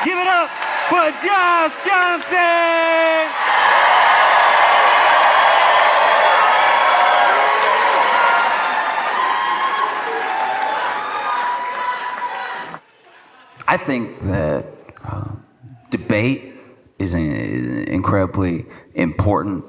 Give it up for Josh Johnson! I think that debate is incredibly important.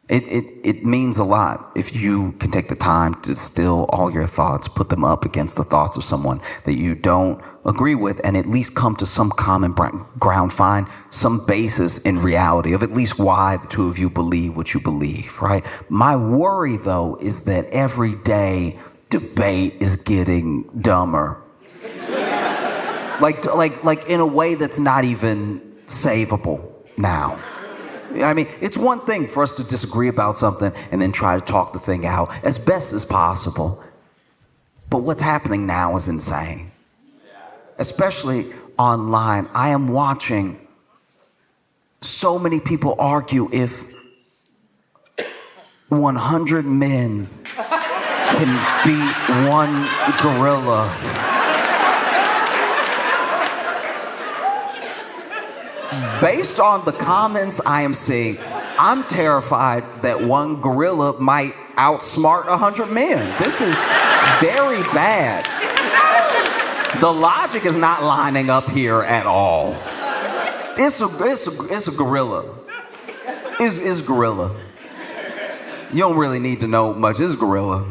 It means a lot if you can take the time to distill all your thoughts, put them up against the thoughts of someone that you don't agree with, and at least come to some common ground, find some basis in reality of at least why the two of you believe what you believe, right? My worry, though, is that every day debate is getting dumber. Like in a way that's not even savable now. I mean, it's one thing for us to disagree about something and then try to talk the thing out as best as possible. But what's happening now is insane. Especially online. I am watching so many people argue if 100 men can beat one gorilla. Based on the comments I am seeing, I'm terrified that one gorilla might outsmart 100 men. This is very bad. The logic is not lining up here at all. It's a gorilla. It's gorilla. You don't really need to know much. It's gorilla.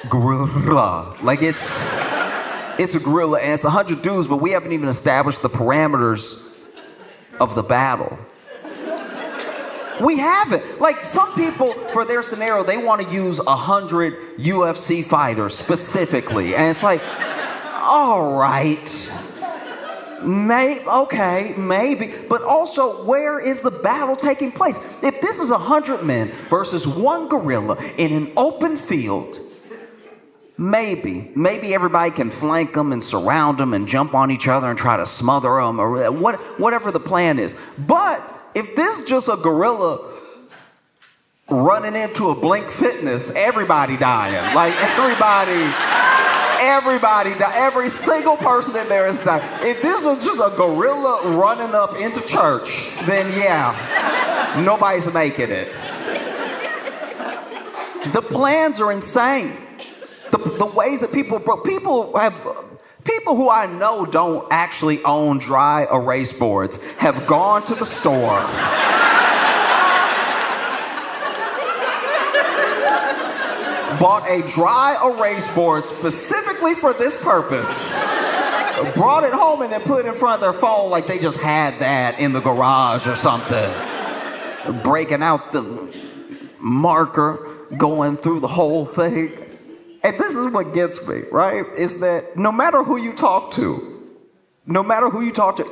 Gorilla. Like it's a gorilla, and it's 100 dudes, but we haven't even established the parameters of the battle. We haven't. Like, some people, for their scenario, they want to use 100 UFC fighters specifically. And it's like, all right. Okay, maybe. But also, where is the battle taking place? If this is 100 men versus one gorilla in an open field, maybe everybody can flank them and surround them and jump on each other and try to smother them or whatever the plan is. But if this is just a gorilla running into a Blink Fitness, everybody dying. Like everybody die. Every single person in there is dying. If this was just a gorilla running up into church, then yeah, nobody's making it. The plans are insane. The ways that people who I know don't actually own dry erase boards have gone to the store. Bought a dry erase board specifically for this purpose. Brought it home and then put it in front of their phone like they just had that in the garage or something. Breaking out the marker, going through the whole thing. And this is what gets me, right? Is that no matter who you talk to,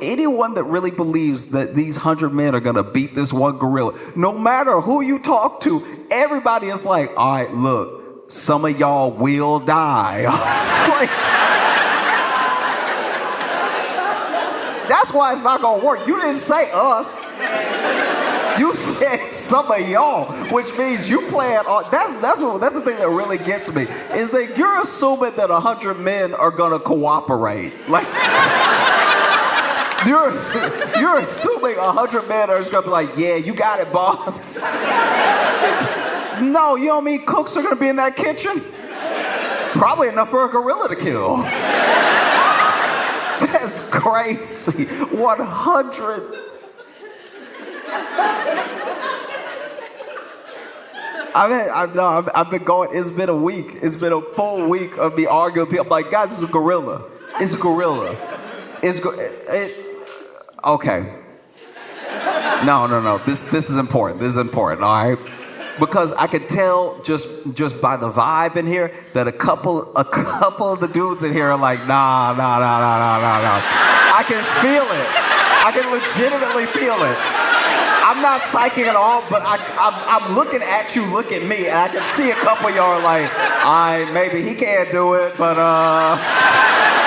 anyone that really believes that these 100 men are gonna beat this one gorilla, no matter who you talk to, everybody is like, all right, look, some of y'all will die. It's like, that's why it's not gonna work. You didn't say us. You said some of y'all, which means you plan on. That's the thing that really gets me, is that you're assuming that 100 men are gonna cooperate. Like you're assuming 100 men are just gonna be like, yeah, you got it, boss. No, you know what I mean? Cooks are gonna be in that kitchen. Probably enough for a gorilla to kill. That's crazy. 100. I've been going, it's been a week. It's been a full week of me arguing with people. I'm like, guys, it's a gorilla. It's a gorilla. Okay. No. This is important. This is important, all right? Because I could tell just by the vibe in here that a couple of the dudes in here are like, nah. I can feel it. I can legitimately feel it. I'm not psyching at all, but I'm looking at you, look at me, and I can see a couple of y'all are like, all right, maybe he can't do it, but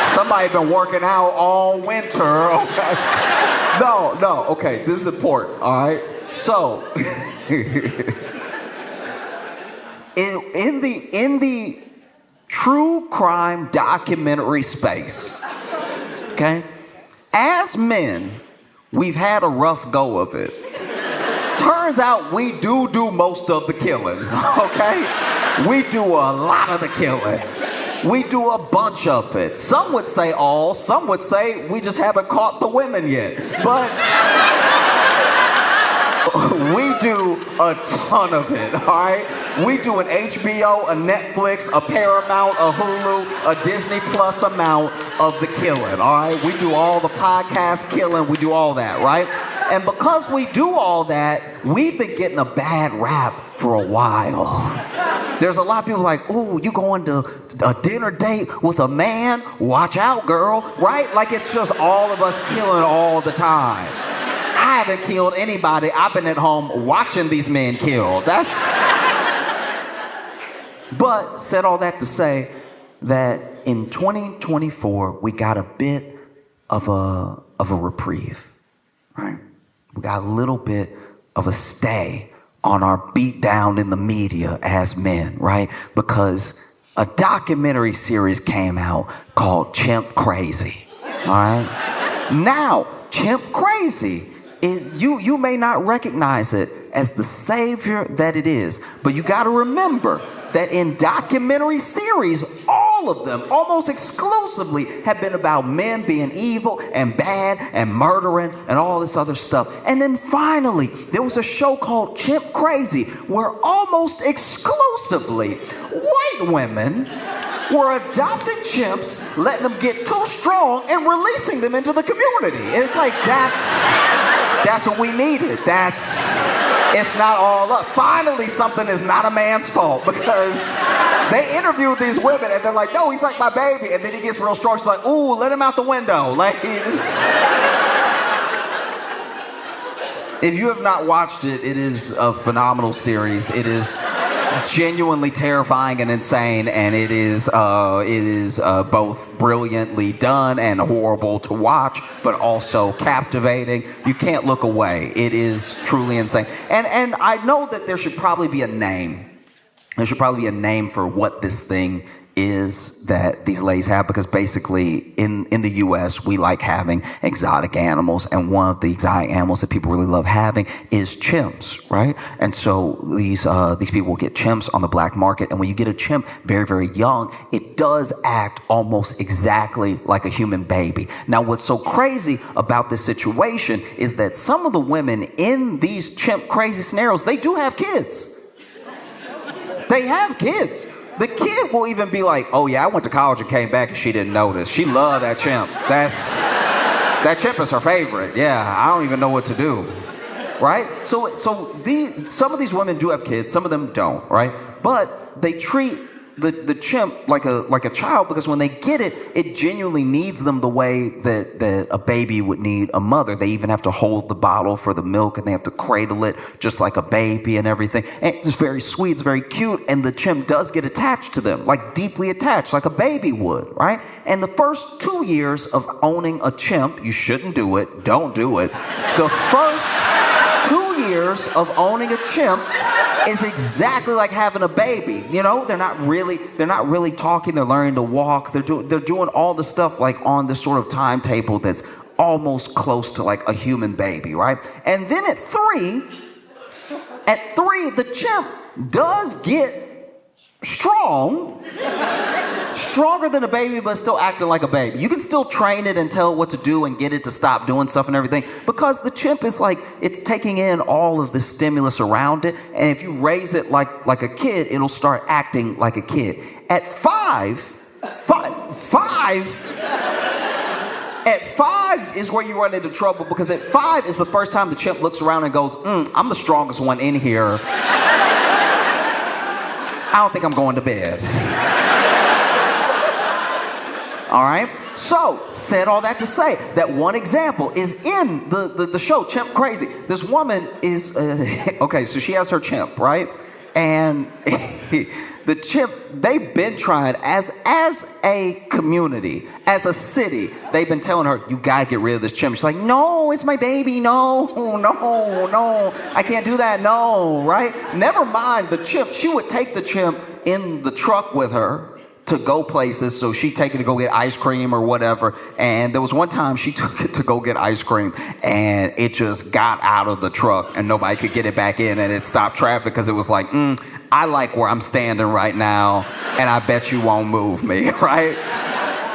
somebody been working out all winter. Okay. No, okay, this is important, all right? So, in true crime documentary space. Okay? As men, we've had a rough go of it. Turns out we do most of the killing, okay? We do a lot of the killing. We do a bunch of it. Some would say all, some would say we just haven't caught the women yet. But we do a ton of it, all right? We do an HBO, a Netflix, a Paramount, a Hulu, a Disney Plus amount of the killing, all right? We do all the podcast killing, we do all that, right? And because we do all that, we've been getting a bad rap for a while. There's a lot of people like, ooh, you going to a dinner date with a man? Watch out, girl, right? Like it's just all of us killing all the time. I haven't killed anybody. I've been at home watching these men kill. But said all that to say that in 2024, we got a bit of a reprieve, right? We got a little bit of a stay on our beat down in the media as men, right? Because a documentary series came out called Chimp Crazy, all right? Now, Chimp Crazy is, you may not recognize it as the savior that it is, but you got to remember that in documentary series, all of them, almost exclusively, have been about men being evil and bad and murdering and all this other stuff. And then finally, there was a show called Chimp Crazy, where almost exclusively white women were adopting chimps, letting them get too strong and releasing them into the community. It's like, that's what we needed. It's not all up. Finally, something is not a man's fault, because they interviewed these women and they're like, no, he's like my baby. And then he gets real strong. She's like, ooh, let him out the window. Like, if you have not watched it, it is a phenomenal series. It is genuinely terrifying and insane, and it is both brilliantly done and horrible to watch, but also captivating. You can't look away. It is truly insane. And I know that there should probably be a name. There should probably be a name for what this thing is that these ladies have, because basically in the US we like having exotic animals, and one of the exotic animals that people really love having is chimps, right? And so these people will get chimps on the black market, and when you get a chimp very, very young, it does act almost exactly like a human baby. Now, what's so crazy about this situation is that some of the women in these chimp crazy scenarios, they do have kids. They have kids. The kid will even be like, oh yeah, I went to college and came back and she didn't notice. She loved that chimp. That chimp is her favorite. Yeah, I don't even know what to do, right? So some of these women do have kids, some of them don't, right? But they treat the chimp like a child, because when they get it, it genuinely needs them the way that a baby would need a mother. They even have to hold the bottle for the milk, and they have to cradle it just like a baby and everything. And it's very sweet, it's very cute, and the chimp does get attached to them, like deeply attached, like a baby would, right? And the first 2 years of owning a chimp, you shouldn't do it, don't do it. The first 2 years of owning a chimp is exactly like having a baby. You know, they're not really talking, they're learning to walk, they're doing all the stuff like on this sort of timetable that's almost close to like a human baby, right? And then at three, the chimp does get stronger than a baby, but still acting like a baby. You can still train it and tell it what to do and get it to stop doing stuff and everything, because the chimp is like, it's taking in all of the stimulus around it, and if you raise it like a kid, it'll start acting like a kid. At five is where you run into trouble, because at 5 is the first time the chimp looks around and goes, I'm the strongest one in here. I don't think I'm going to bed. All right? So, said all that to say that one example is in the show Chimp Crazy. This woman is, okay, so she has her chimp, right? And the chimp, they've been trying, as a community, as a city, they've been telling her, you gotta get rid of this chimp. She's like, no, it's my baby, no, I can't do that, no, right? Never mind the chimp. She would take the chimp in the truck with her to go places, so she'd take it to go get ice cream or whatever. And there was one time she took it to go get ice cream, and it just got out of the truck, and nobody could get it back in, and it stopped traffic because it was like, I like where I'm standing right now, and I bet you won't move me, right?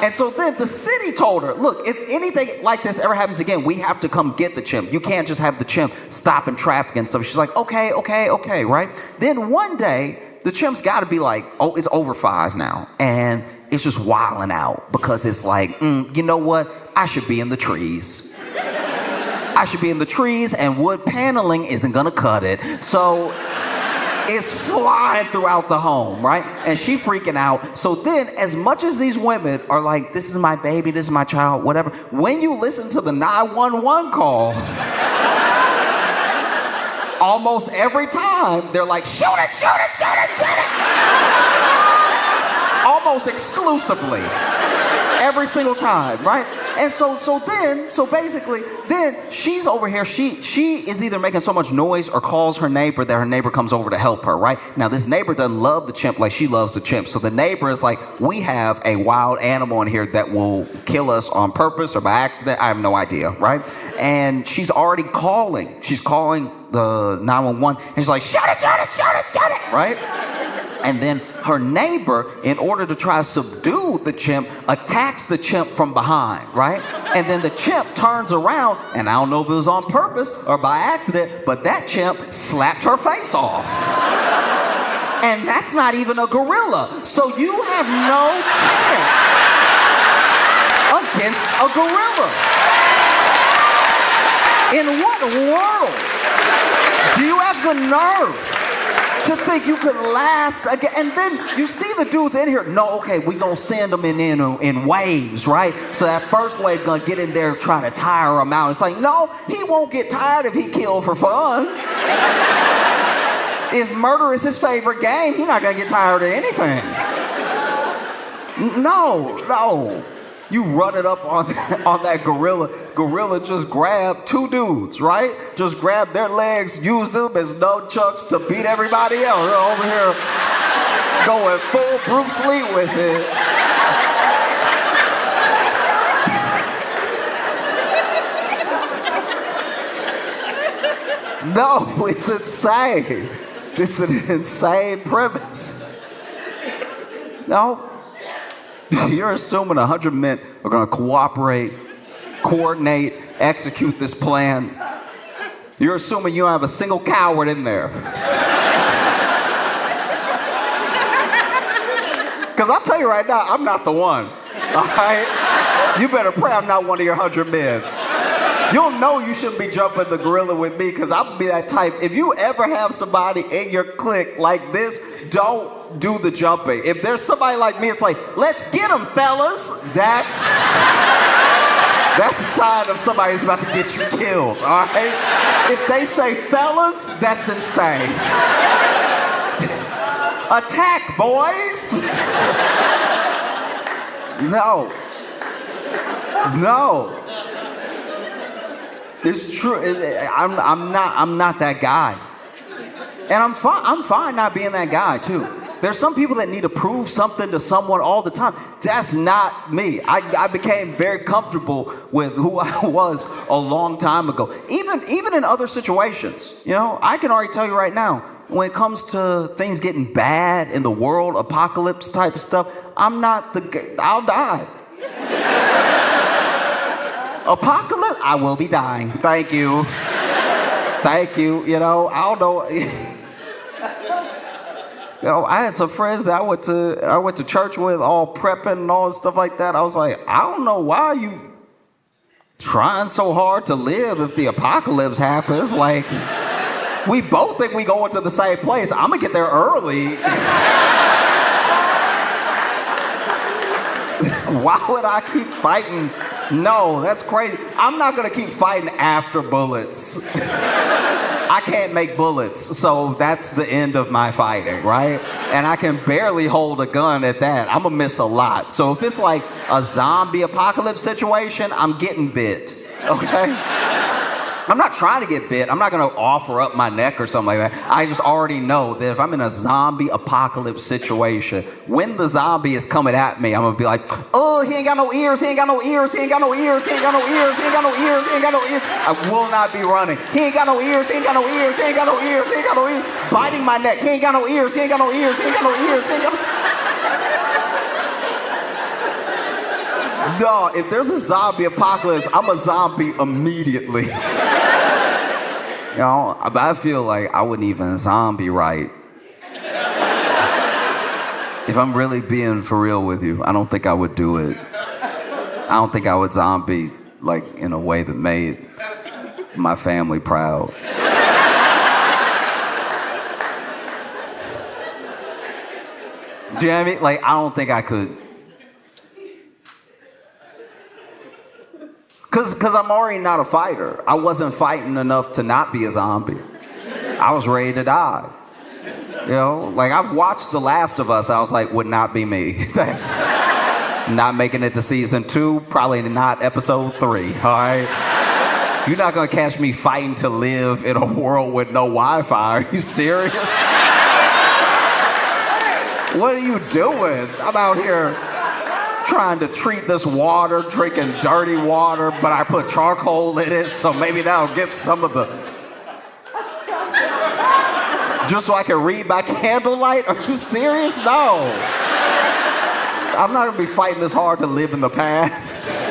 And so then the city told her, look, if anything like this ever happens again, we have to come get the chimp. You can't just have the chimp stop in traffic and stuff. She's like, okay, right? Then one day, the chimp's got to be like, oh, it's over 5 now. And it's just wilding out because it's like, you know what? I should be in the trees. I should be in the trees, and wood paneling isn't going to cut it. So it's flying throughout the home, right? And she freaking out. So then, as much as these women are like, this is my baby, this is my child, whatever, when you listen to the 911 call, almost every time, they're like, shoot it, shoot it, shoot it, shoot it. Almost exclusively. Every single time, right? And so basically, then she's over here, she is either making so much noise or calls her neighbor that her neighbor comes over to help her, right? Now, this neighbor doesn't love the chimp like she loves the chimp. So the neighbor is like, we have a wild animal in here that will kill us on purpose or by accident. I have no idea, right? And she's already calling. She's calling the 911, and she's like, shut it, shut it, shut it, shut it, right? And then her neighbor, in order to try to subdue the chimp, attacks the chimp from behind, right? And then the chimp turns around, and I don't know if it was on purpose or by accident, but that chimp slapped her face off. And that's not even a gorilla. So you have no chance against a gorilla. In what world do you have the nerve to think you could last again? And then you see the dudes in here. No, okay, we gonna send them in waves, right? So that first wave gonna get in there trying to tire him out. It's like, no, he won't get tired if he killed for fun. If murder is his favorite game, he's not gonna get tired of anything. No. You run it up on that gorilla. Gorilla just grabbed 2 dudes, right? Just grabbed their legs, used them as nunchucks to beat everybody else. They're over here going full Bruce Lee with it. No, it's insane. It's an insane premise. No. You're assuming 100 men are going to cooperate, coordinate, execute this plan. You're assuming you don't have a single coward in there. Because I'll tell you right now, I'm not the one. All right? You better pray I'm not one of your 100 men. You'll know you shouldn't be jumping the gorilla with me, because I'll be that type. If you ever have somebody in your clique like this, don't do the jumping. If there's somebody like me, it's like, let's get them, fellas. That's a sign of somebody who's about to get you killed, all right? If they say fellas, that's insane. Attack, boys. No. It's true. I'm not that guy. And I'm fine not being that guy too. There's some people that need to prove something to someone all the time. That's not me. I became very comfortable with who I was a long time ago. Even in other situations, you know, I can already tell you right now, when it comes to things getting bad in the world, apocalypse type of stuff, I'll die. Apocalypse, I will be dying. Thank you. You know, I don't know. You know, I had some friends that I went to church with, all prepping and all this stuff like that. I was like, I don't know why are you trying so hard to live if the apocalypse happens. Like, we both think we going to the same place. I'm gonna get there early. Why would I keep fighting? No, that's crazy. I'm not gonna keep fighting after bullets. I can't make bullets, so that's the end of my fighting, right? And I can barely hold a gun at that. I'm gonna miss a lot. So if it's like a zombie apocalypse situation, I'm getting bit, okay? I'm not trying to get bit. I'm not going to offer up my neck or something like that. I just already know that if I'm in a zombie apocalypse situation, when the zombie is coming at me, I'm going to be like, oh, he ain't got no ears, he ain't got no ears, he ain't got no ears, he ain't got no ears, he ain't got no ears, he ain't got no ears. I will not be running. He ain't got no ears, he ain't got no ears, he ain't got no ears, he ain't got no ears. Biting my neck, he ain't got no ears, he ain't got no ears, he ain't got no ears, he ain't got no... No, if there's a zombie apocalypse, I'm a zombie immediately. You know, I feel like I wouldn't even zombie right. If I'm really being for real with you, I don't think I would do it. I don't think I would zombie like in a way that made my family proud. Do you know what I mean? Like, I don't think I could. Because I'm already not a fighter. I wasn't fighting enough to not be a zombie. I was ready to die. You know, like I've watched The Last of Us. I was like, would not be me. That's not making it to season 2, probably not episode 3, all right? You're not gonna catch me fighting to live in a world with no Wi-Fi. Are you serious? What are you doing? I'm out here trying to treat this water, drinking dirty water, but I put charcoal in it, so maybe that'll get some of the... Just so I can read by candlelight? Are you serious? No. I'm not gonna be fighting this hard to live in the past.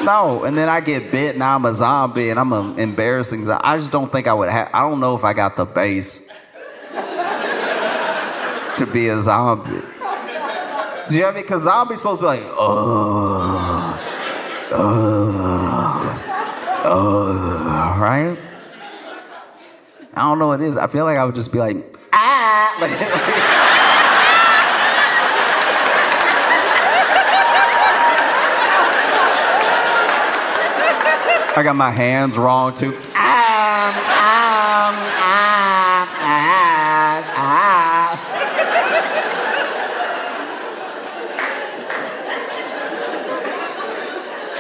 No, and then I get bit, now I'm a zombie, and I'm an embarrassing zombie. I just don't think I would have... I don't know if I got the base to be a zombie. Do you know what I mean? Because zombies supposed to be like, right? I don't know what it is. I feel like I would just be like, ah! Like, I got my hands wrong too.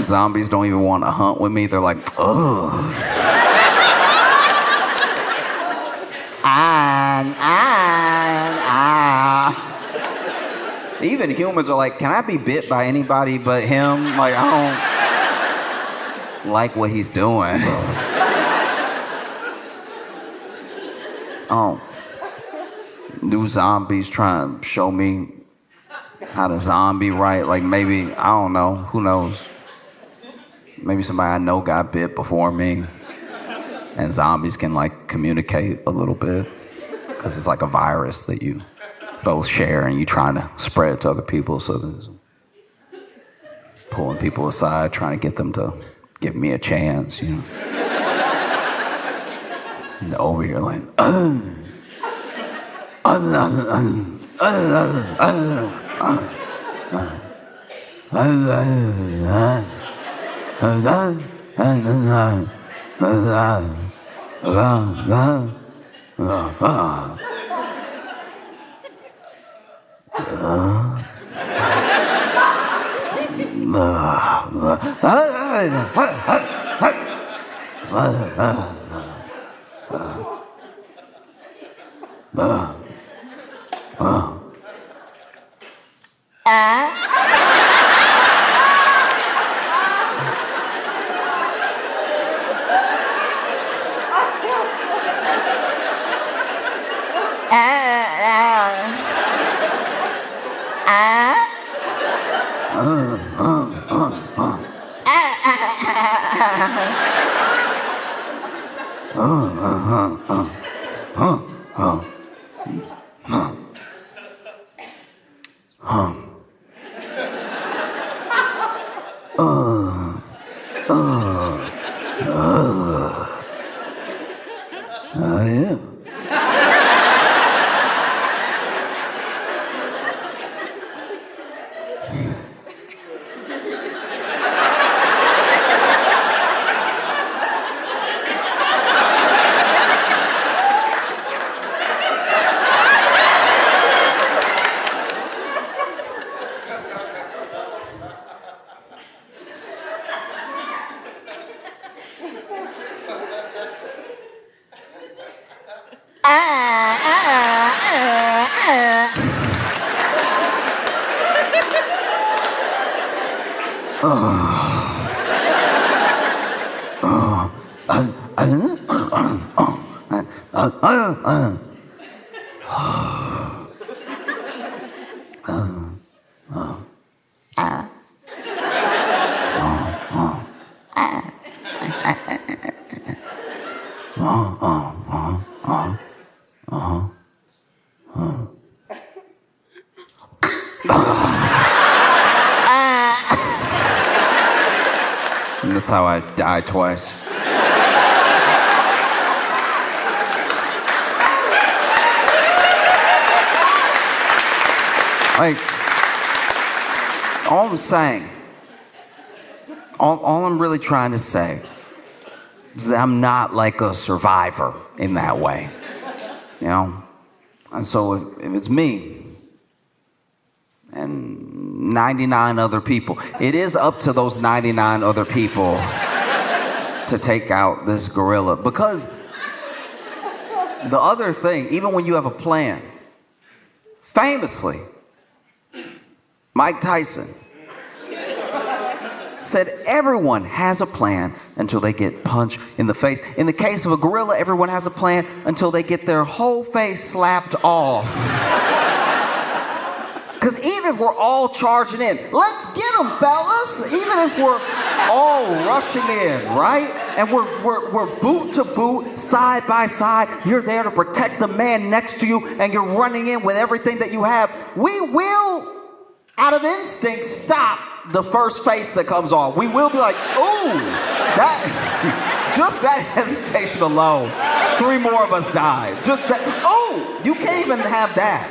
Zombies don't even want to hunt with me. They're like, ugh. Even humans are like, can I be bit by anybody but him? Like, I don't like what he's doing. Oh, new zombies trying to show me how to zombie right. Like maybe, I don't know, who knows? Maybe somebody I know got bit before me, and zombies can like communicate a little bit because it's like a virus that you both share and you trying to spread to other people. So there's pulling people aside, trying to get them to give me a chance, you know. And over here like, yeah. And that's how I died twice. Like, all I'm saying, all I'm really trying to say is that I'm not like a survivor in that way, you know? And so if it's me and 99 other people, it is up to those 99 other people to take out this gorilla. Because the other thing, even when you have a plan, famously, Mike Tyson said everyone has a plan until they get punched in the face. In the case of a gorilla, everyone has a plan until they get their whole face slapped off. Because even if we're all charging in, let's get them, fellas. Even if we're all rushing in, right? And we're boot to boot, side by side. You're there to protect the man next to you, and you're running in with everything that you have. We will, out of instinct, stop the first face that comes on. We will be like, ooh, just that hesitation alone, 3 more of us died. Just that, ooh, you can't even have that.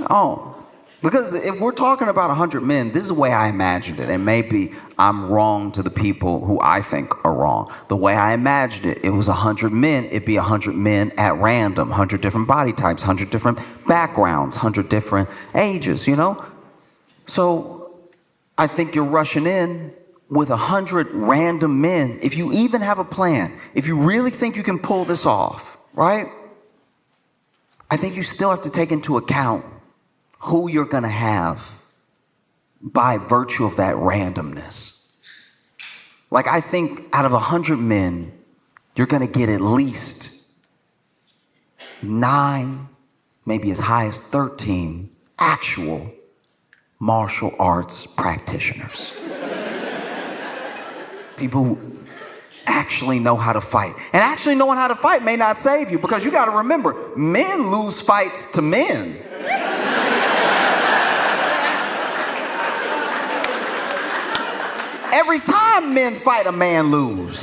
Oh, because if we're talking about 100 men, this is the way I imagined it. And maybe I'm wrong to the people who I think are wrong. The way I imagined it, it was 100 men. It'd be 100 men at random, 100 different body types, 100 different backgrounds, 100 different ages, you know? So I think you're rushing in with 100 random men. If you even have a plan, if you really think you can pull this off, right? I think you still have to take into account who you're going to have by virtue of that randomness. Like, I think out of 100 men, you're going to get at least 9, maybe as high as 13 actual martial arts practitioners. People who actually know how to fight. And actually knowing how to fight may not save you, because you got to remember, men lose fights to men. Every time men fight, a man lose.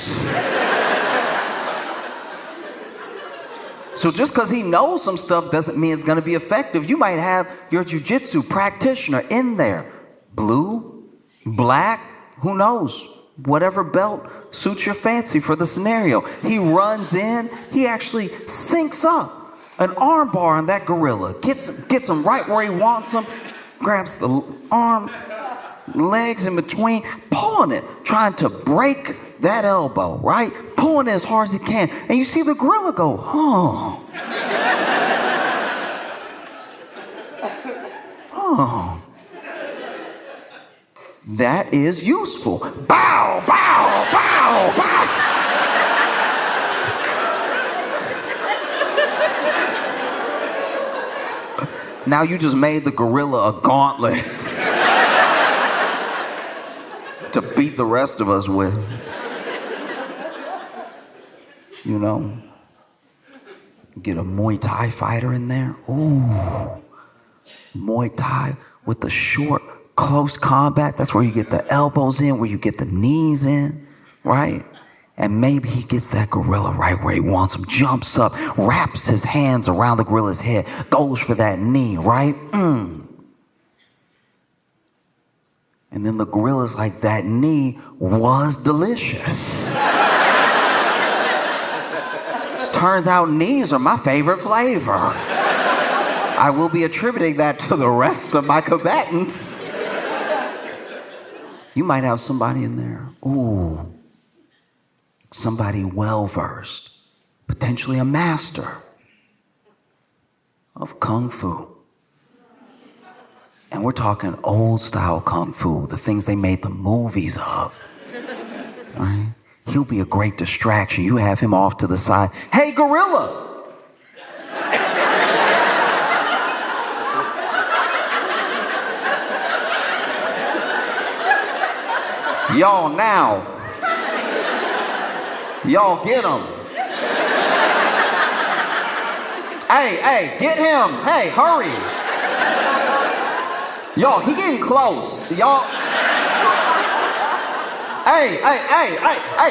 So just because he knows some stuff doesn't mean it's going to be effective. You might have your jiu-jitsu practitioner in there. Blue, black, who knows? Whatever belt suits your fancy for the scenario. He runs in, he actually syncs up an arm bar on that gorilla, gets him right where he wants him, grabs the arm, legs in between, pulling it, trying to break that elbow, right? Pulling it as hard as he can. And you see the gorilla go, oh. Oh. That is useful. Bow, bow, bow, bow. Now you just made the gorilla a gauntlet to beat the rest of us with. You know? Get a Muay Thai fighter in there. Ooh. Muay Thai with the short, close combat. That's where you get the elbows in, where you get the knees in, right? And maybe he gets that gorilla right where he wants him, jumps up, wraps his hands around the gorilla's head, goes for that knee, right? And then the gorilla's like, that knee was delicious. Turns out knees are my favorite flavor. I will be attributing that to the rest of my combatants. You might have somebody in there. Ooh, somebody well-versed, potentially a master of kung fu. And we're talking old-style kung fu, the things they made the movies of, right? He'll be a great distraction. You have him off to the side. Hey, gorilla! Y'all now. Y'all get him. Hey, get him. Hey, hurry. Y'all, he getting close. Y'all. Hey,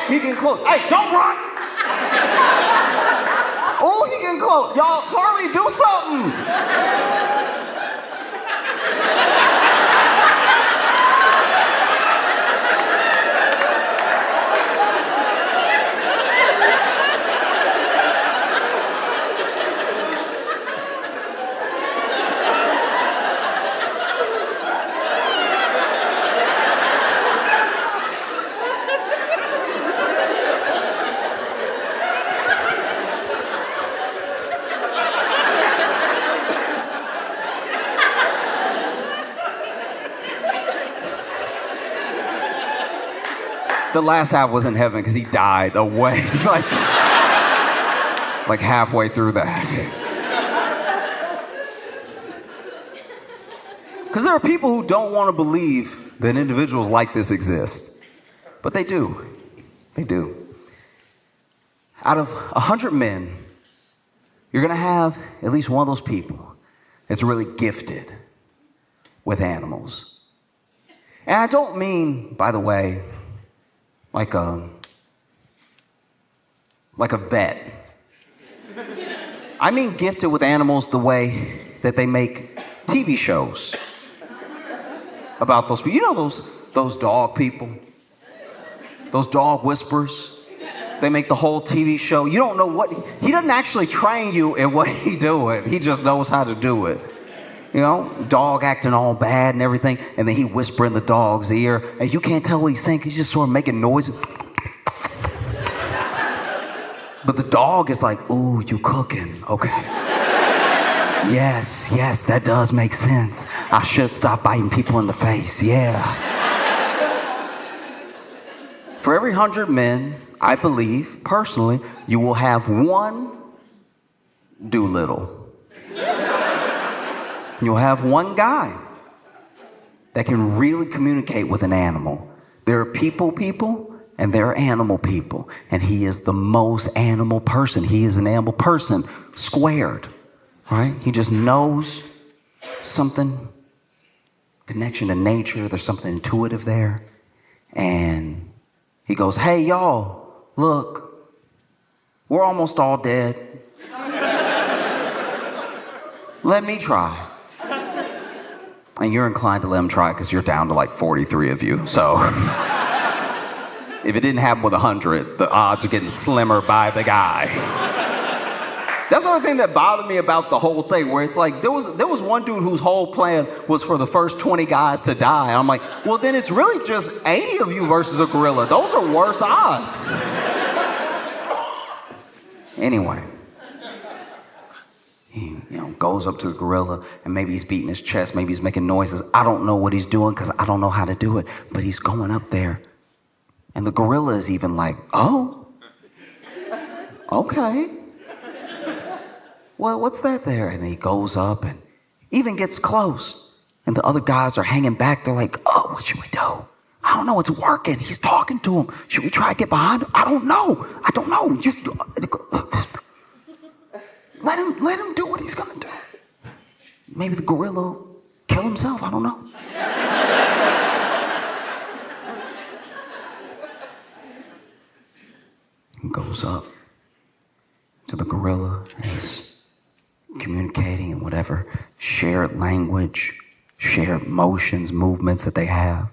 he getting close. Hey, don't run. Oh, he getting close. Y'all, hurry, do something. The last half was in heaven because he died away, like halfway through that. Because there are people who don't want to believe that individuals like this exist, but they do. They do. Out of 100 men, you're going to have at least one of those people that's really gifted with animals. And I don't mean, by the way, like a vet. I mean gifted with animals the way that they make TV shows about those people. You know those dog people? Those dog whisperers? They make the whole TV show. You don't know what, he doesn't actually train you in what he doing. He just knows how to do it. You know, dog acting all bad and everything, and then he whisper in the dog's ear, and you can't tell what he's saying, he's just sort of making noises. But the dog is like, ooh, you cooking, okay. Yes, that does make sense. I should stop biting people in the face, yeah. For every 100 men, I believe, personally, you will have one Doolittle. You'll have one guy that can really communicate with an animal. There are people, and there are animal people. And he is the most animal person. He is an animal person squared, right? He just knows something, connection to nature. There's something intuitive there. And he goes, hey, y'all, look, we're almost all dead. Let me try. And you're inclined to let him try because you're down to like 43 of you. So if it didn't happen with 100, the odds are getting slimmer by the guy. That's the only thing that bothered me about the whole thing, where it's like there was one dude whose whole plan was for the first 20 guys to die. I'm like, well, then it's really just 80 of you versus a gorilla. Those are worse odds. Anyway. He, goes up to the gorilla, and maybe he's beating his chest, maybe he's making noises. I don't know what he's doing because I don't know how to do it, but he's going up there. And the gorilla is even like, oh, okay. Well, what's that there? And he goes up and even gets close. And the other guys are hanging back. They're like, oh, what should we do? I don't know, it's working. He's talking to him. Should we try to get behind him? I don't know. Let him do what he's gonna do. Maybe the gorilla will kill himself, I don't know. He goes up to the gorilla and he's communicating in whatever shared language, shared motions, movements that they have.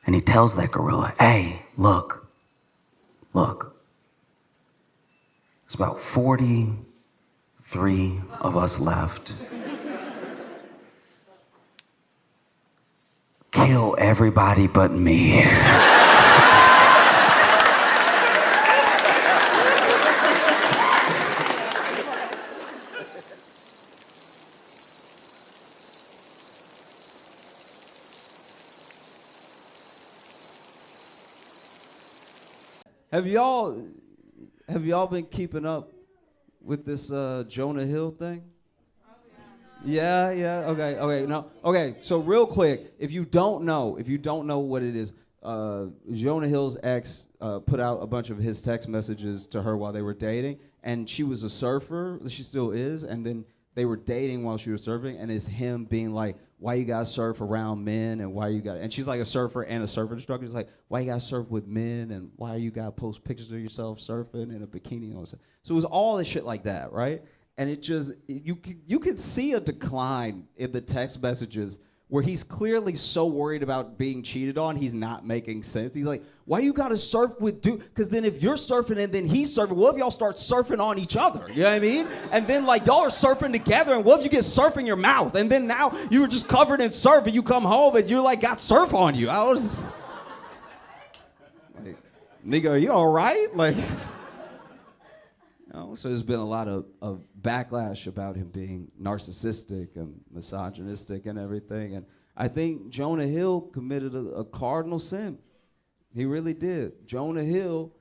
And he tells that gorilla, hey, look. It's about 43 of us left. Kill everybody but me. Have y'all been keeping up with this Jonah Hill thing? Yeah. Okay. No. Okay. So real quick, if you don't know what it is, Jonah Hill's ex put out a bunch of his text messages to her while they were dating, and she was a surfer. She still is, and then they were dating while she was surfing, and it's him being like, "Why you gotta surf around men, and why you got?" And she's like a surfer and a surf instructor. It's like, "Why you gotta surf with men, and why you gotta post pictures of yourself surfing in a bikini?" And all this. So it was all this shit like that, right? And it just you could see a decline in the text messages where he's clearly so worried about being cheated on, he's not making sense. He's like, "Why you gotta surf with dude? Because then if you're surfing and then he's surfing, what if y'all start surfing on each other?" You know what I mean? And then like y'all are surfing together, and what if you get surf in your mouth? And then now you were just covered in surf, and you come home and you're like got surf on you. I was like, nigga, are you all right? Like, you know, so there's been a lot of backlash about him being narcissistic and misogynistic and everything. And I think Jonah Hill committed a cardinal sin. He really did. Jonah Hill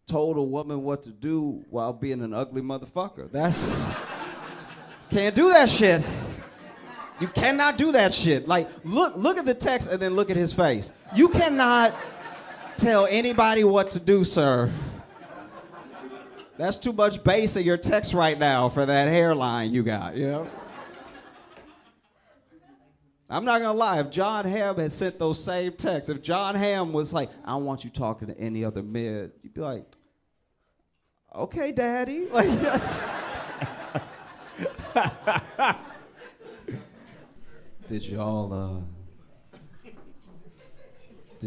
told a woman what to do while being an ugly motherfucker. Can't do that shit. You cannot do that shit. Like, look at the text and then look at his face. You cannot tell anybody what to do, sir. That's too much bass in your text right now for that hairline you got, you know? I'm not gonna lie, if John Hamm had sent those same texts, if John Hamm was like, "I don't want you talking to any other men," you'd be like, "Okay, daddy." Like, yes. Did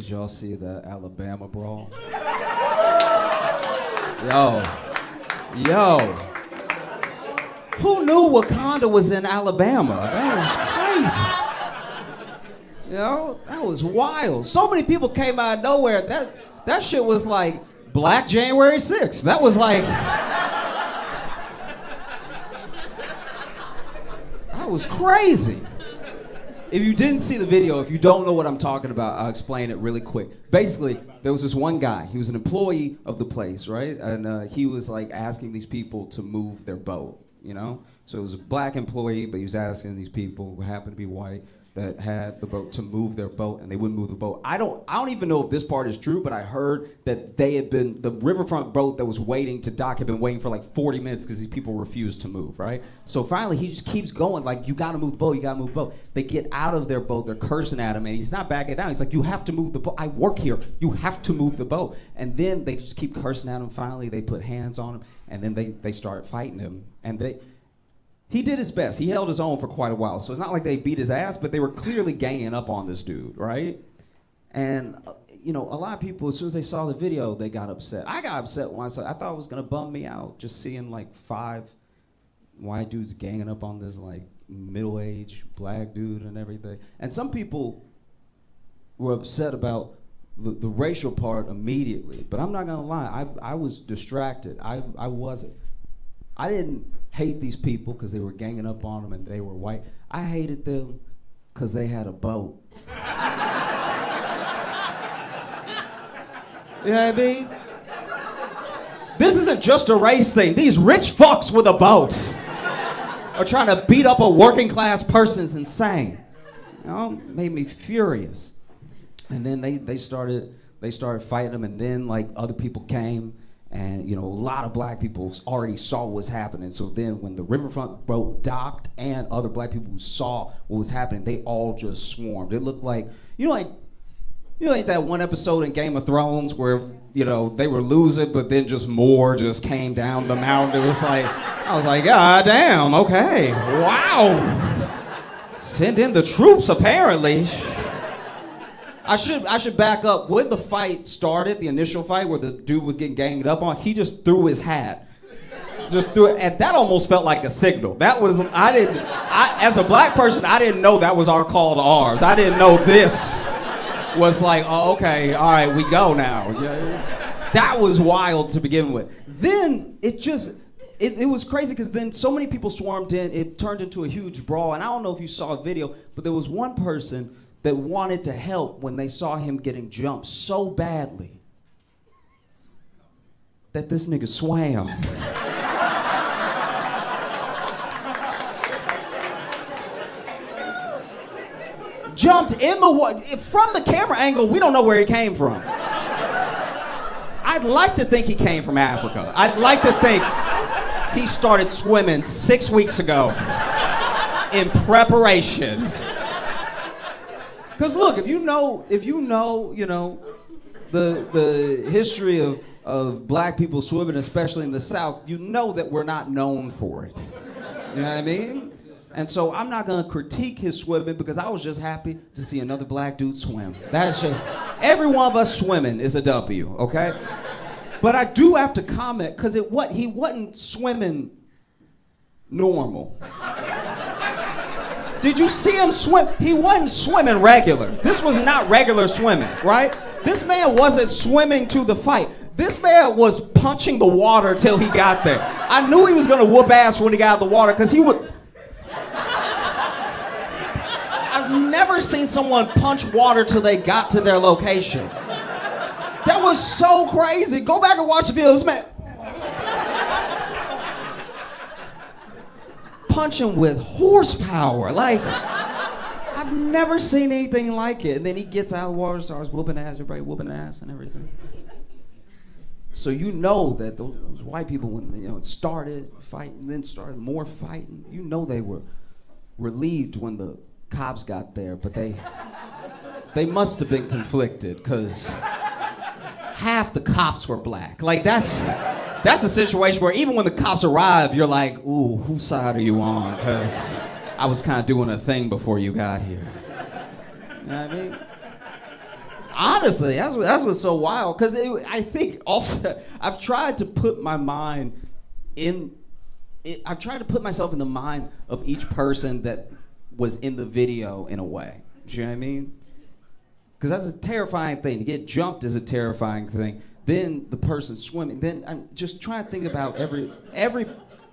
y'all see the Alabama brawl? Yo, who knew Wakanda was in Alabama? That was crazy. You know, that was wild. So many people came out of nowhere. That shit was like Black January 6th. That was like, that was crazy. If you didn't see the video, if you don't know what I'm talking about, I'll explain it really quick. Basically, there was this one guy. He was an employee of the place, right? And he was like asking these people to move their boat, you know? So it was a black employee, but he was asking these people who happened to be white that had the boat to move their boat, and they wouldn't move the boat. I don't even know if this part is true, but I heard that the riverfront boat that was waiting to dock had been waiting for like 40 minutes because these people refused to move, right? So finally he just keeps going, like, "You gotta move the boat, you gotta move the boat." They get out of their boat, they're cursing at him, and he's not backing down. He's like, "You have to move the boat, I work here, you have to move the boat." And then they just keep cursing at him. Finally they put hands on him, and then they start fighting him, and he did his best. He held his own for quite a while. So it's not like they beat his ass, but they were clearly ganging up on this dude, right? And, you know, a lot of people, as soon as they saw the video, they got upset. I got upset when I thought it was going to bum me out, just seeing like 5 white dudes ganging up on this like middle-aged black dude and everything. And some people were upset about the racial part immediately. But I'm not going to lie, I was distracted. I wasn't. I didn't hate these people because they were ganging up on them and they were white. I hated them because they had a boat. You know what I mean? This isn't just a race thing. These rich fucks with a boat are trying to beat up a working class person. Is insane. You know, made me furious. And then they started fighting them, and then like other people came. And, you know, a lot of black people already saw what was happening. So then when the riverfront boat docked and other black people who saw what was happening, they all just swarmed. It looked like, like that one episode in Game of Thrones where, you know, they were losing, but then just more just came down the mountain. It was like, I was like, God damn, okay, wow. Send in the troops, apparently. I should back up. When the fight started, the initial fight where the dude was getting ganged up on, he just threw his hat. Just threw it, and that almost felt like a signal. That was, as a black person, I didn't know that was our call to arms. I didn't know this was like, oh, okay, all right, we go now. That was wild to begin with. Then it was crazy because then so many people swarmed in, it turned into a huge brawl, and I don't know if you saw a video, but there was one person that wanted to help when they saw him getting jumped so badly. that this nigga swam. Jumped in the water. From the camera angle, we don't know where he came from. I'd like to think he came from Africa. I'd like to think he started swimming 6 weeks ago in preparation. Because look, if you know, the history of black people swimming, especially in the South, you know that we're not known for it. You know what I mean? And so I'm not gonna critique his swimming because I was just happy to see another black dude swim. That's just, every one of us swimming is a W, okay? But I do have to comment because he wasn't swimming normal. Did you see him swim? He wasn't swimming regular. This was not regular swimming, right? This man wasn't swimming to the fight. This man was punching the water till he got there. I knew he was gonna whoop ass when he got out of the water because he would. I've never seen someone punch water till they got to their location. That was so crazy. Go back and watch the video. This man punching with horsepower. Like, I've never seen anything like it. And then he gets out of the water, starts whooping ass, everybody whooping ass and everything. So you know that those white people, when it started fighting, then started more fighting, you know they were relieved when the cops got there, but they must have been conflicted because half the cops were black. Like that's a situation where even when the cops arrive, you're like, ooh, whose side are you on? Because I was kind of doing a thing before you got here. You know what I mean? Honestly, that's what's so wild. Because I think also, I've tried to put my mind I've tried to put myself in the mind of each person that was in the video in a way. Do you know what I mean? Because that's a terrifying thing. To get jumped is a terrifying thing. Then the person swimming. Then I'm just trying to think about every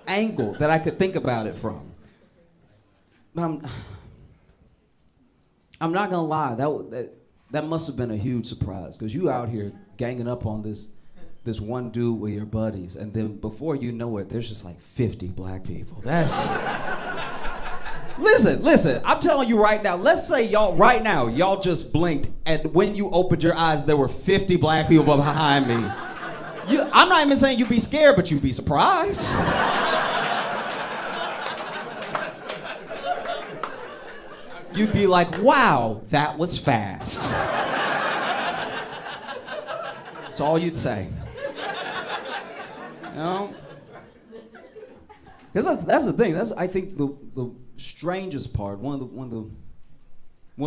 angle that I could think about it from. I'm not gonna lie. That must have been a huge surprise because you out here ganging up on this one dude with your buddies, and then before you know it, there's just like 50 black people. That's Listen, I'm telling you right now, let's say y'all just blinked, and when you opened your eyes, there were 50 black people behind me. I'm not even saying you'd be scared, but you'd be surprised. You'd be like, wow, that was fast. That's all you'd say. You know? Because that's the thing. That's, I think, the strangest part, one of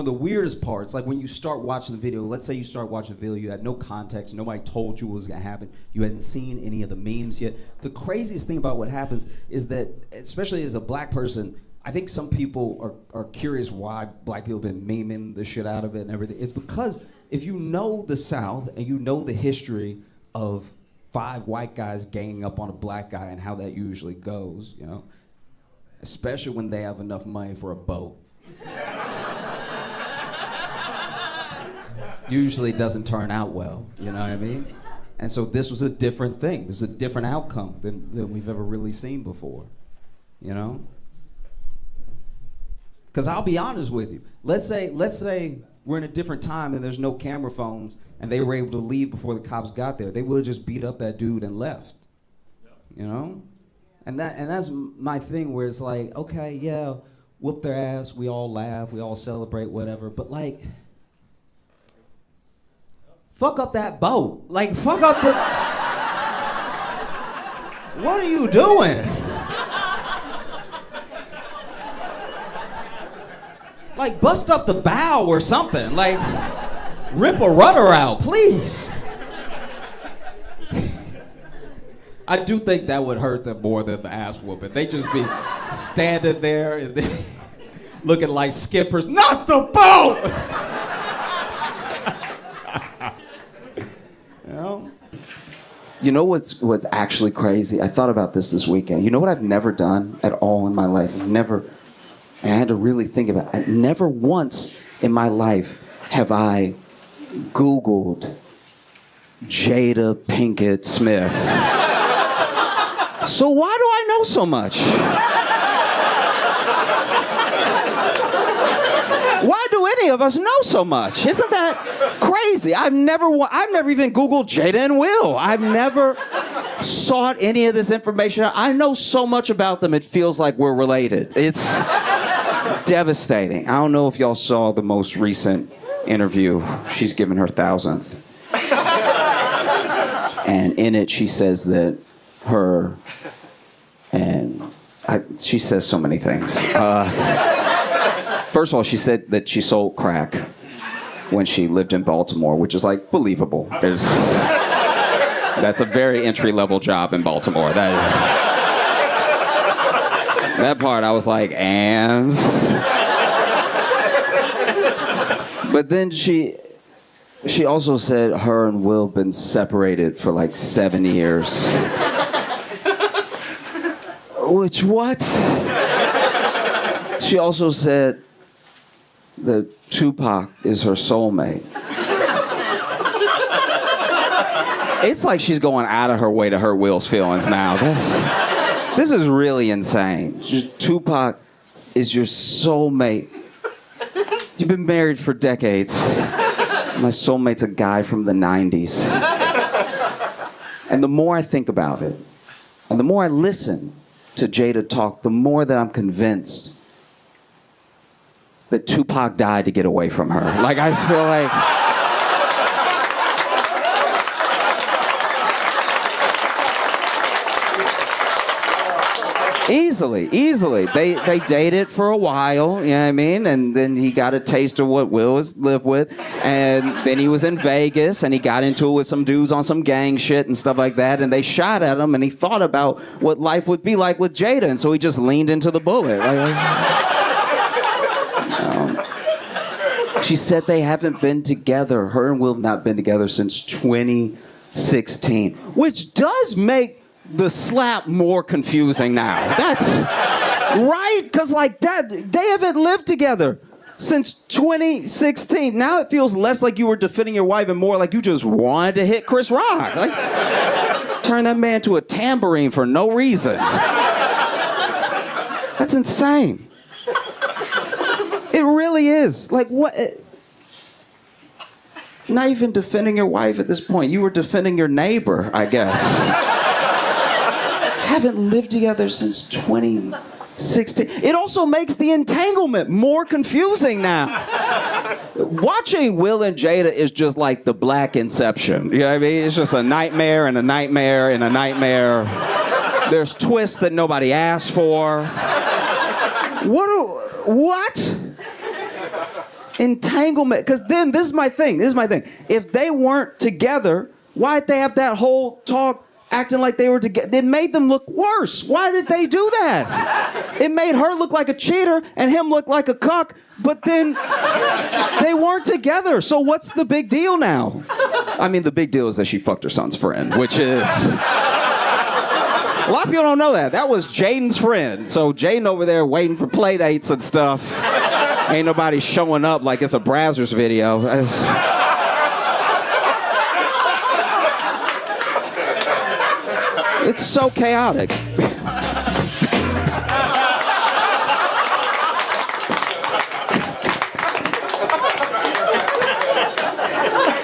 the weirdest parts, like when you start watching the video, let's say you start watching the video, you had no context, nobody told you what was gonna happen, you hadn't seen any of the memes yet. The craziest thing about what happens is that, especially as a black person, I think some people are curious why black people have been memeing the shit out of it and everything. It's because if you know the South and you know the history of 5 white guys ganging up on a black guy and how that usually goes, you know, especially when they have enough money for a boat. Usually doesn't turn out well, you know what I mean? And so this was a different thing. This is a different outcome than we've ever really seen before, you know? Because I'll be honest with you. Let's say we're in a different time and there's no camera phones and they were able to leave before the cops got there. They would have just beat up that dude and left, you know? And that's my thing where it's like, okay, yeah, whoop their ass, we all laugh, we all celebrate, whatever, but like, fuck up that boat. Like, fuck up the... What are you doing? Like, bust up the bow or something. Like, rip a rudder out, please. I do think that would hurt them more than the ass whooping. They just be standing there and looking like skippers. Not the boat! You know what's actually crazy? I thought about this weekend. You know what I've never done at all in my life? I had to really think about it. Never once in my life have I Googled Jada Pinkett Smith. So why do I know so much? Why do any of us know so much? Isn't that crazy? I've never even Googled Jada and Will. I've never sought any of this information. I know so much about them, it feels like we're related. It's devastating. I don't know if y'all saw the most recent interview. She's given her 1,000th. And in it, she says that her she says so many things. First of all, she said that she sold crack when she lived in Baltimore, which is like believable. That's a very entry-level job in Baltimore. That part I was like, and? But then she also said her and Will have been separated for like 7 years. Which, what? She also said that Tupac is her soulmate. It's like she's going out of her way to hurt Will's feelings now. This is really insane. Tupac is your soulmate. You've been married for decades. My soulmate's a guy from the 90s. And the more I think about it, and the more I listen to Jada talk, the more that I'm convinced that Tupac died to get away from her. Like, I feel like... Easily. They dated for a while, you know what I mean? And then he got a taste of what Will has lived with. And then he was in Vegas and he got into it with some dudes on some gang shit and stuff like that. And they shot at him and he thought about what life would be like with Jada. And so he just leaned into the bullet. She said they haven't been together. Her and Will have not been together since 2016, which does make the slap more confusing now. That's right, because like that, they haven't lived together since 2016. Now it feels less like you were defending your wife and more like you just wanted to hit Chris Rock. Like, turn that man to a tambourine for no reason. That's insane. It really is. Like, what? Not even defending your wife at this point. You were defending your neighbor, I guess. Haven't lived together since 2016. It also makes the entanglement more confusing now. Watching Will and Jada is just like the Black Inception. You know what I mean? It's just a nightmare and a nightmare and a nightmare. There's twists that nobody asked for. What? Entanglement. Because then, this is my thing. If they weren't together, why'd they have that whole talk acting like they were together? It made them look worse. Why did they do that? It made her look like a cheater and him look like a cuck, but then they weren't together. So what's the big deal now? I mean, the big deal is that she fucked her son's friend, which is... A lot of people don't know that. That was Jaden's friend. So Jaden over there waiting for play dates and stuff. Ain't nobody showing up like it's a Brazzers video. It's so chaotic.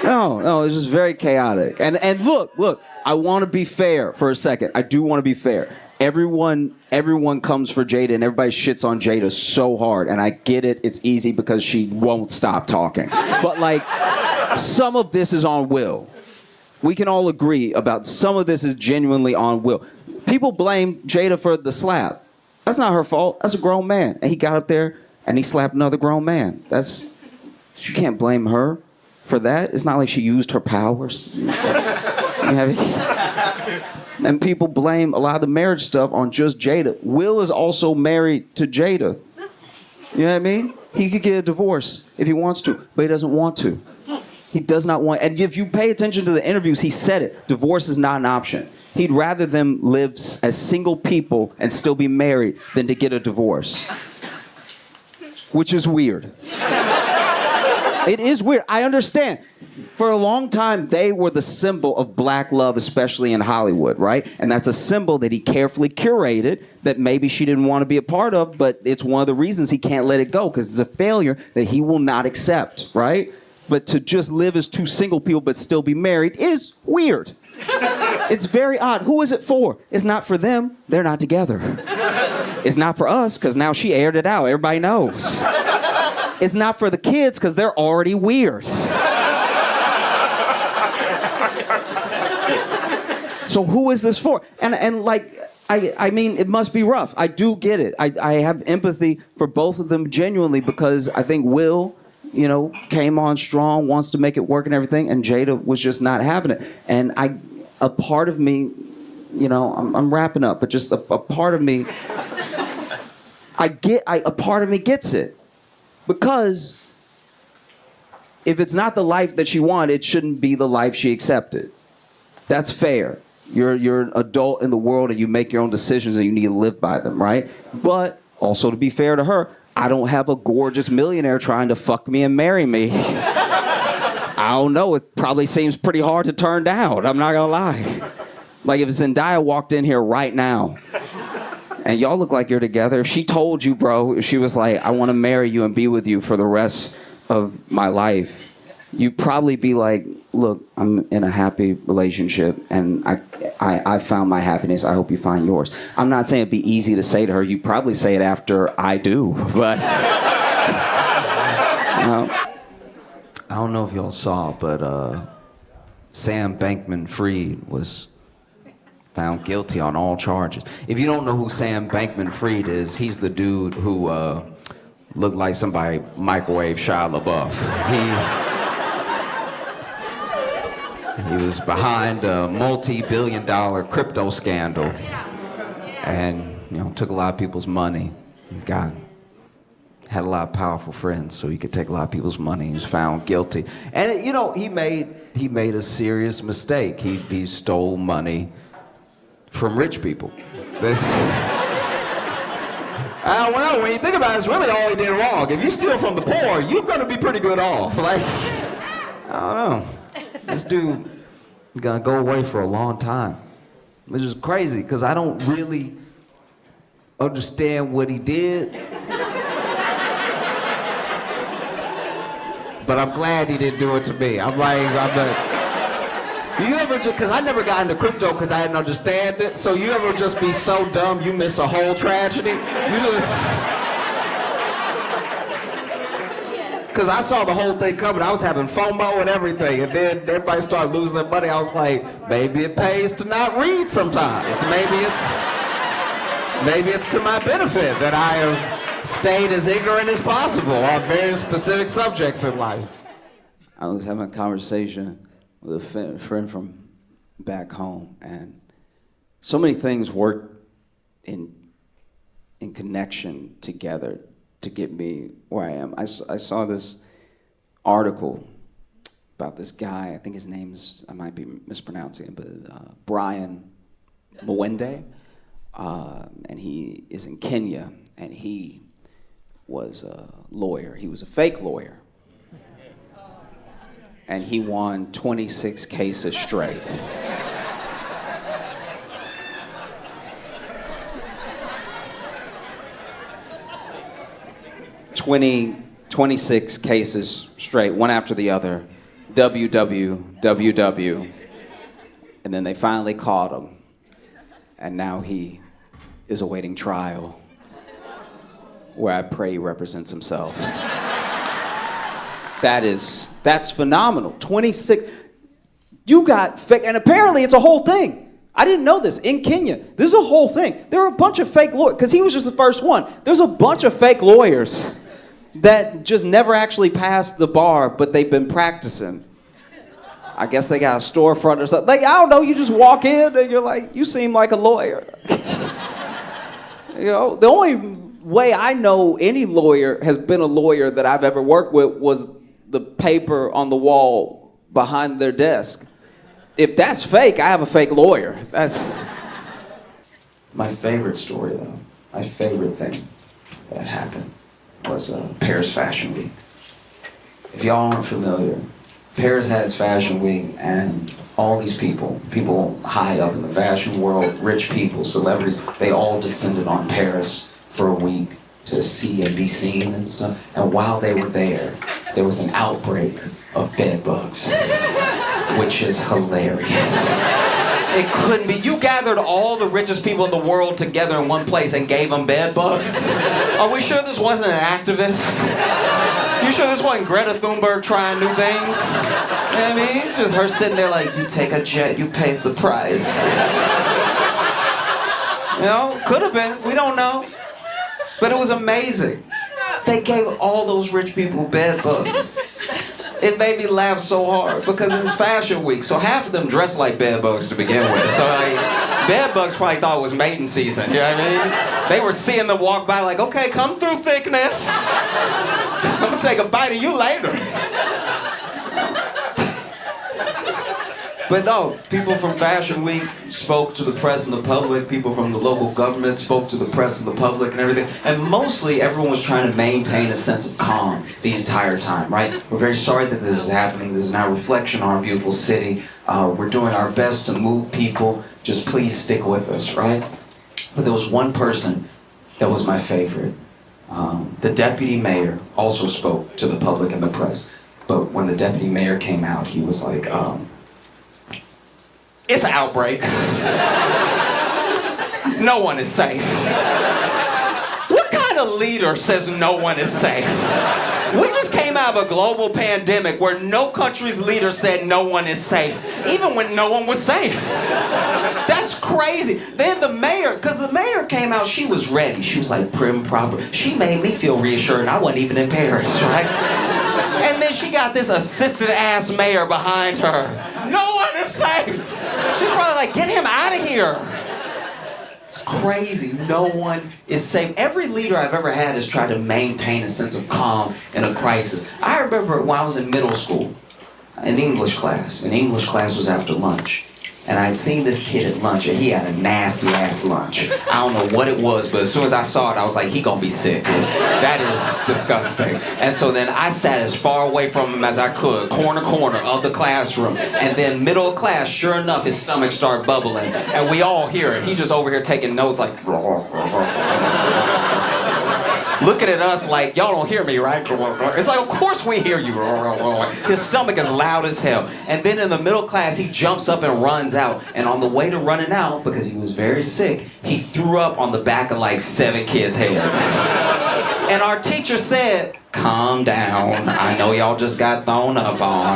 No, it's just very chaotic. And look, I want to be fair for a second. I do want to be fair. Everyone comes for Jada and everybody shits on Jada so hard. And I get it. It's easy because she won't stop talking. But like, some of this is on Will. We can all agree about some of this is genuinely on Will. People blame Jada for the slap. That's not her fault. That's a grown man. And he got up there and he slapped another grown man. You can't blame her for that. It's not like she used her powers. And people blame a lot of the marriage stuff on just Jada. Will is also married to Jada. You know what I mean? He could get a divorce if he wants to, but he doesn't want to. He does not want, and if you pay attention to the interviews, he said it. Divorce is not an option. He'd rather them live as single people and still be married than to get a divorce. Which is weird. It is weird. I understand. For a long time, they were the symbol of black love, especially in Hollywood, right? And that's a symbol that he carefully curated that maybe she didn't want to be a part of, but it's one of the reasons he can't let it go, because it's a failure that he will not accept, right? But to just live as two single people but still be married is weird. It's very odd. Who is it for? It's not for them. They're not together. It's not for us, because now she aired it out. Everybody knows. It's not for the kids, because they're already weird. So who is this for? And like, I mean, it must be rough. I do get it. I have empathy for both of them genuinely, because I think Will, you know, came on strong, wants to make it work and everything, and Jada was just not having it. And a part of me, you know, I'm wrapping up, but just a part of me, a part of me gets it. Because if it's not the life that she wanted, it shouldn't be the life she accepted. That's fair. You're an adult in the world and you make your own decisions and you need to live by them, right? But also, to be fair to her, I don't have a gorgeous millionaire trying to fuck me and marry me. I don't know. It probably seems pretty hard to turn down. I'm not gonna lie. Like if Zendaya walked in here right now and y'all look like you're together, if she told you, bro, if she was like, I want to marry you and be with you for the rest of my life, you'd probably be like, look, I'm in a happy relationship and I found my happiness. I hope you find yours. I'm not saying it'd be easy to say to her. You'd probably say it after I do, but I don't know if y'all saw, but Sam Bankman-Fried was found guilty on all charges. If you don't know who Sam Bankman-Fried is, he's the dude who looked like somebody microwave Shia LaBeouf. He was behind a multi-billion-dollar crypto scandal, and you know, took a lot of people's money. Had a lot of powerful friends, so he could take a lot of people's money. He was found guilty, and you know, he made a serious mistake. He stole money from rich people. Well, when you think about it, it's really all he did wrong. If you steal from the poor, you're gonna be pretty good off. Like, I don't know. This dude is gonna go away for a long time, which is crazy because I don't really understand what he did. But I'm glad he didn't do it to me. I'm like, you ever just, because I never got into crypto because I didn't understand it, so you ever just be so dumb you miss a whole tragedy? You just... Because I saw the whole thing coming. I was having FOMO and everything, and then everybody started losing their money. I was like, maybe it pays to not read sometimes. Maybe it's to my benefit that I have stayed as ignorant as possible on very specific subjects in life. I was having a conversation with a friend from back home, and so many things work in connection together to get me where I am. I saw this article about this guy. I think his name's, I might be mispronouncing it, but Brian Mwende, and he is in Kenya, and he was a lawyer. He was a fake lawyer, and he won 26 cases straight. 26 cases straight, one after the other. WWWW. And then they finally caught him. And now he is awaiting trial, where I pray he represents himself. That's phenomenal. 26. You got fake, and apparently it's a whole thing. I didn't know this. In Kenya, this is a whole thing. There are a bunch of fake lawyers, because he was just the first one. There's a bunch of fake lawyers that just never actually passed the bar, but they've been practicing. I guess they got a storefront or something. Like, I don't know, you just walk in and you're like, you seem like a lawyer. You know, the only way I know any lawyer has been a lawyer that I've ever worked with was the paper on the wall behind their desk. If that's fake, I have a fake lawyer. That's my favorite story, though. My favorite thing that happened was Paris Fashion Week. if y'all aren't familiar, Paris has Fashion Week, and all these people high up in the fashion world, rich people, celebrities, they all descended on Paris for a week to see and be seen and stuff. And while they were there was an outbreak of bed bugs, which is hilarious. It couldn't be. You gathered all the richest people in the world together in one place and gave them bed bugs? Are we sure this wasn't an activist? You sure this wasn't Greta Thunberg trying new things? You know what I mean? Just her sitting there like, you take a jet, you pays the price. You know, could have been, we don't know. But it was amazing. They gave all those rich people bed bugs. It made me laugh so hard because it's Fashion Week, so half of them dress like bed bugs to begin with. So like, bed bugs probably thought it was mating season, you know what I mean? They were seeing them walk by like, okay, come through, thickness. I'm gonna take a bite of you later. But no, people from Fashion Week spoke to the press and the public. People from the local government spoke to the press and the public and everything. And mostly everyone was trying to maintain a sense of calm the entire time, right? We're very sorry that this is happening. This is not a reflection on our beautiful city. We're doing our best to move people. Just please stick with us, right? But there was one person that was my favorite. The deputy mayor also spoke to the public and the press. But when the deputy mayor came out, he was like, it's an outbreak. No one is safe. What kind of leader says no one is safe? We just came out of a global pandemic where no country's leader said no one is safe, even when no one was safe. That's crazy. Then the mayor, because the mayor came out, she was ready. She was like prim, proper. She made me feel reassured, and I wasn't even in Paris, right? And then she got this assistant-ass mayor behind her. No one is safe. She's probably like, get him out of here. It's crazy. No one is safe. Every leader I've ever had has tried to maintain a sense of calm in a crisis. I remember when I was in middle school, in English class. And English class was after lunch. And I had seen this kid at lunch, and he had a nasty-ass lunch. I don't know what it was, but as soon as I saw it, I was like, he gonna be sick. That is disgusting. And so then I sat as far away from him as I could, corner of the classroom. And then middle of class, sure enough, his stomach started bubbling. And we all hear it. He just over here taking notes like... looking at us like, y'all don't hear me, right? It's like, of course we hear you. His stomach is loud as hell. And then in the middle class, he jumps up and runs out. And on the way to running out, because he was very sick, he threw up on the back of like 7 kids' heads. And our teacher said, calm down. I know y'all just got thrown up on.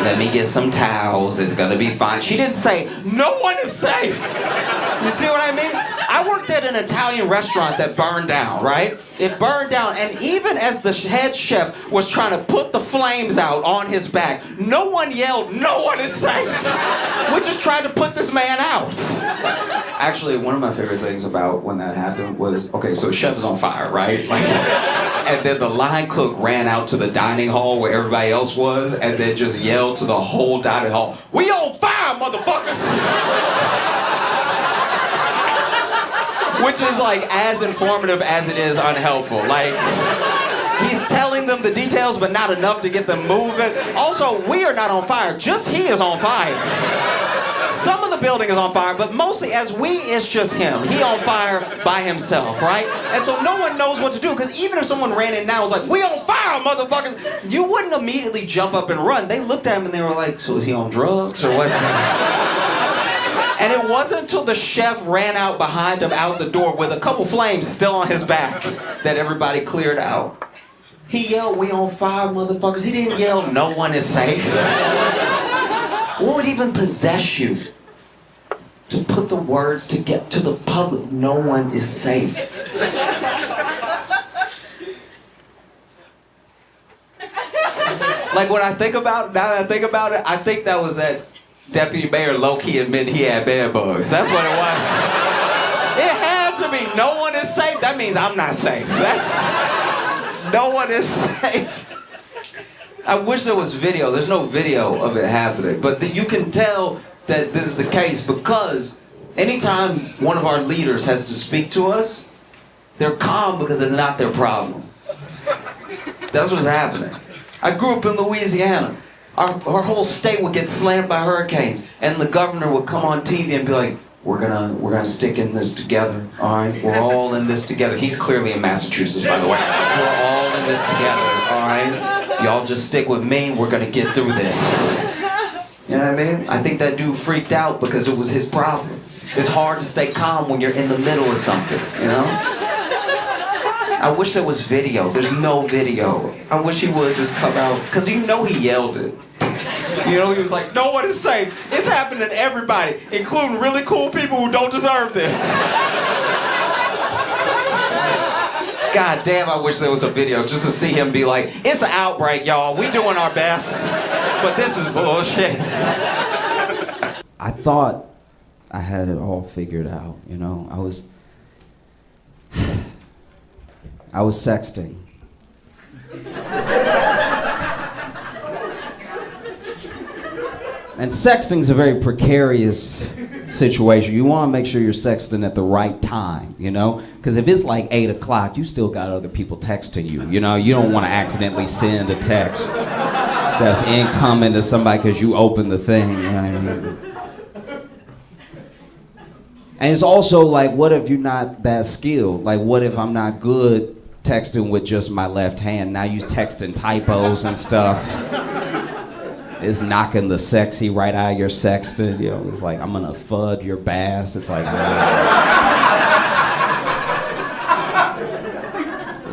Let me get some towels. It's gonna be fine. She didn't say, no one is safe. You see what I mean? I worked at an Italian restaurant that burned down, right? It burned down, and even as the head chef was trying to put the flames out on his back, no one yelled, no one is safe. We just tried to put this man out. Actually, one of my favorite things about when that happened was, okay, so the chef is on fire, right? Like, and then the line cook ran out to the dining hall where everybody else was, and then just yelled to the whole dining hall, we on fire, motherfuckers! Which is like as informative as it is unhelpful. Like, he's telling them the details, but not enough to get them moving. Also, we are not on fire, just he is on fire. Some of the building is on fire, but mostly as we, it's just him. He on fire by himself, right? And so no one knows what to do, because even if someone ran in now and was like, we on fire, motherfuckers, you wouldn't immediately jump up and run. They looked at him and they were like, so is he on drugs or what's And it wasn't until the chef ran out behind him out the door with a couple flames still on his back that everybody cleared out. He yelled, we on fire, motherfuckers. He didn't yell, no one is safe. What would even possess you to put the words to get to the public, no one is safe? Like, when I think about it, now that I think about it, I think that was that deputy mayor low-key admitting he had bed bugs. That's what it was. It had to be. No one is safe. That means I'm not safe. No one is safe. I wish there was video. There's no video of it happening. But you can tell that this is the case because anytime one of our leaders has to speak to us, they're calm because it's not their problem. That's what's happening. I grew up in Louisiana. Our whole state would get slammed by hurricanes, and the governor would come on TV and be like, we're gonna stick in this together, all right? We're all in this together. He's clearly in Massachusetts, by the way. We're all in this together, all right? Y'all just stick with me, we're gonna get through this. You know what I mean? I think that dude freaked out because it was his problem. It's hard to stay calm when you're in the middle of something, you know? I wish there was video. There's no video. I wish he would just come out, because you know he yelled it. You know, he was like, no one is safe. It's happening to everybody, including really cool people who don't deserve this. God damn, I wish there was a video just to see him be like, it's an outbreak, y'all. We doing our best, but this is bullshit. I thought I had it all figured out, you know. I was sexting. And sexting's a very precarious situation. You want to make sure you're sexting at the right time, you know? Because if it's like 8 o'clock, you still got other people texting you, you know? You don't want to accidentally send a text that's incoming to somebody because you opened the thing, you know what I mean? And it's also like, what if you're not that skilled? Like, what if I'm not good texting with just my left hand? Now you texting typos and stuff. It's knocking the sexy right out of your sexting. You know, it's like, I'm gonna fud your bass. It's like,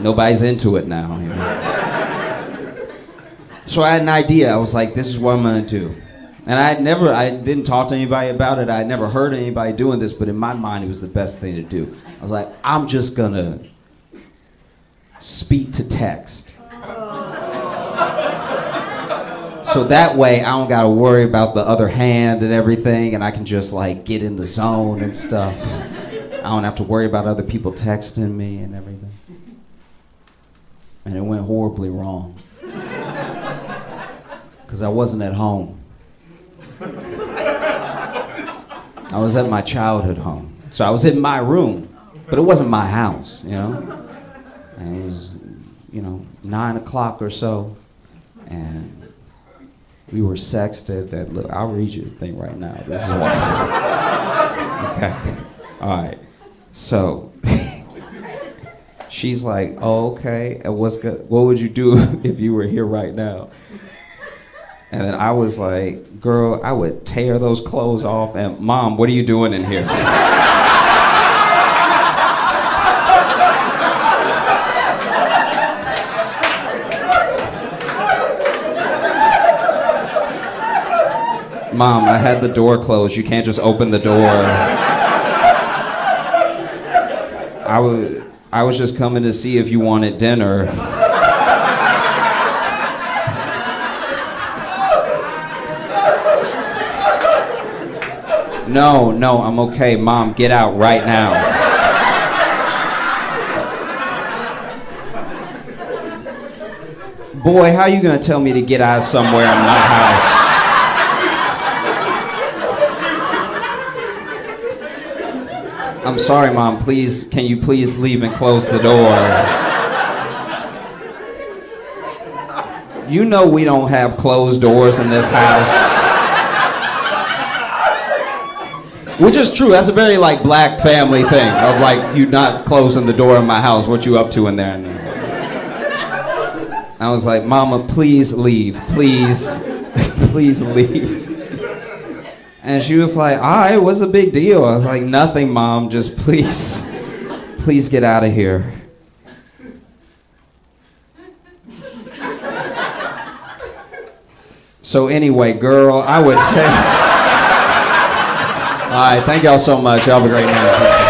nobody's into it now. You know? So I had an idea. I was like, this is what I'm gonna do. And I didn't talk to anybody about it. I had never heard anybody doing this, but in my mind, it was the best thing to do. I was like, I'm just gonna speak to text. So that way, I don't gotta worry about the other hand and everything, and I can just like get in the zone and stuff. I don't have to worry about other people texting me and everything. And it went horribly wrong. Because I wasn't at home. I was at my childhood home. So I was in my room, but it wasn't my house, you know? And it was, 9 o'clock or so, and we were sexted. That look, I'll read you the thing right now. This is what. Okay. All right. So she's like, "Oh, okay. And what's good? What would you do if you were here right now?" And then I was like, "Girl, I would tear those clothes off." And Mom, what are you doing in here? Mom, I had the door closed. You can't just open the door. I was just coming to see if you wanted dinner. No, I'm okay. Mom, get out right now. Boy, how you gonna tell me to get out somewhere in my house? I'm sorry, Mom, please, can you please leave and close the door? You know we don't have closed doors in this house. Which is true, that's a very like black family thing of like you not closing the door in my house. What you up to in there? And I was like, Mama, please leave, please, please leave. And she was like, all right, what's the big deal? I was like, nothing, Mom, just please, please get out of here. So anyway, girl, I would say, all right, thank y'all so much. Y'all have a great night.